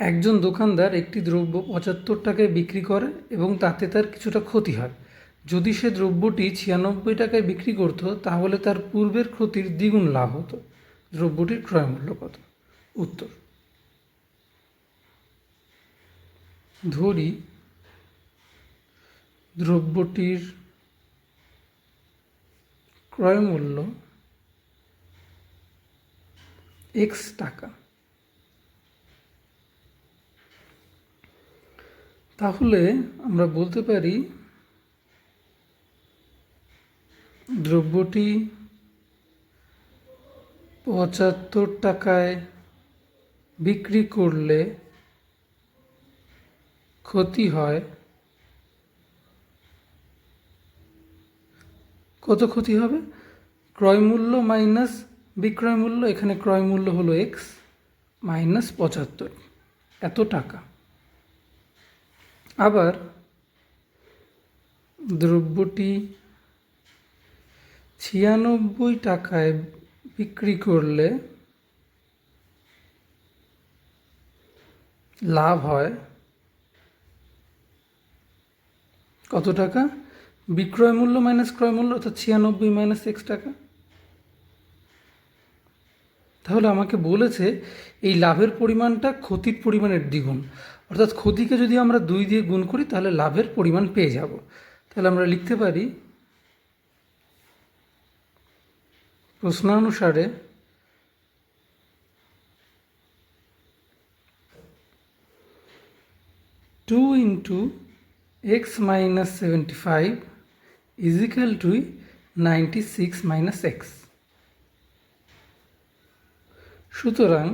একজন দোকানদার একটি দ্রব্য ৭৫ টাকায় বিক্রি করে এবং তাতে তার কিছুটা ক্ষতি হয়। যদি সে দ্রব্যটি ৯৬ টাকায় বিক্রি করত তাহলে তার পূর্বের ক্ষতির দ্বিগুণ লাভ হতো। দ্রব্যটির ক্রয় মূল্য কত? উত্তর: ধরি দ্রব্যটির ক্রয় মূল্য x টাকা, তাহলে আমরা বলতে পারি দ্রব্যটি ৭৫ টাকায় বিক্রি করলে ক্ষতি হয় কত? ক্ষতি হবে ক্রয় মূল্য মাইনাস বিক্রয় মূল্য। এখানে ক্রয় মূল্য হলো x মাইনাস ৭৫, এত টাকা। আবার দ্রব্যটি ৯৬ টাকায় বিক্রি করলে লাভ হয় কত টাকা? বিক্রয় মূল্য মাইনাস ক্রয় মূল্য, অর্থাৎ ৯৬ মাইনাস x টাকা। তাহলে আমাকে বলেছে এই লাভের পরিমাণটা ক্ষতির পরিমাণের দ্বিগুণ, অর্থাৎ ক্ষতিকে যদি আমরা ২ দিয়ে গুণ করি তাহলে লাভের পরিমাণ পেয়ে যাব। তাহলে আমরা লিখতে পারি প্রশ্নানুসারে two into x minus 75 is equal to 96 minus x. সুতরাং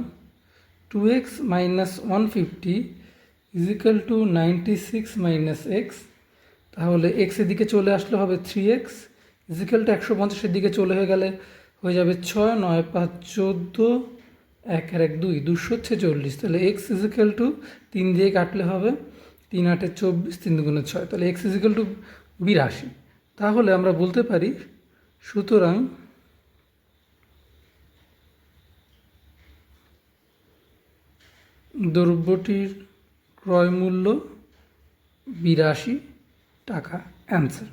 2x minus 150 is equal to 96 minus x. তাহলে x এর দিকে চলে আসলে হবে 3x ইজ ইকাল টু 150-এর দিকে চলে হয়ে যাবে 6, 9, 5, 14, 1 আর 1 2, 246। তাহলে x ইজ ইকাল টু 3 দিয়ে কাটলে হবে 3 8 24, 3 2 6। তাহলে x ইজ ইকাল টু 82। তাহলে আমরা বলতে পারি সুতরাং দ্রব্যটির ক্রয় মূল্য 82 টাকা। অ্যান্সার।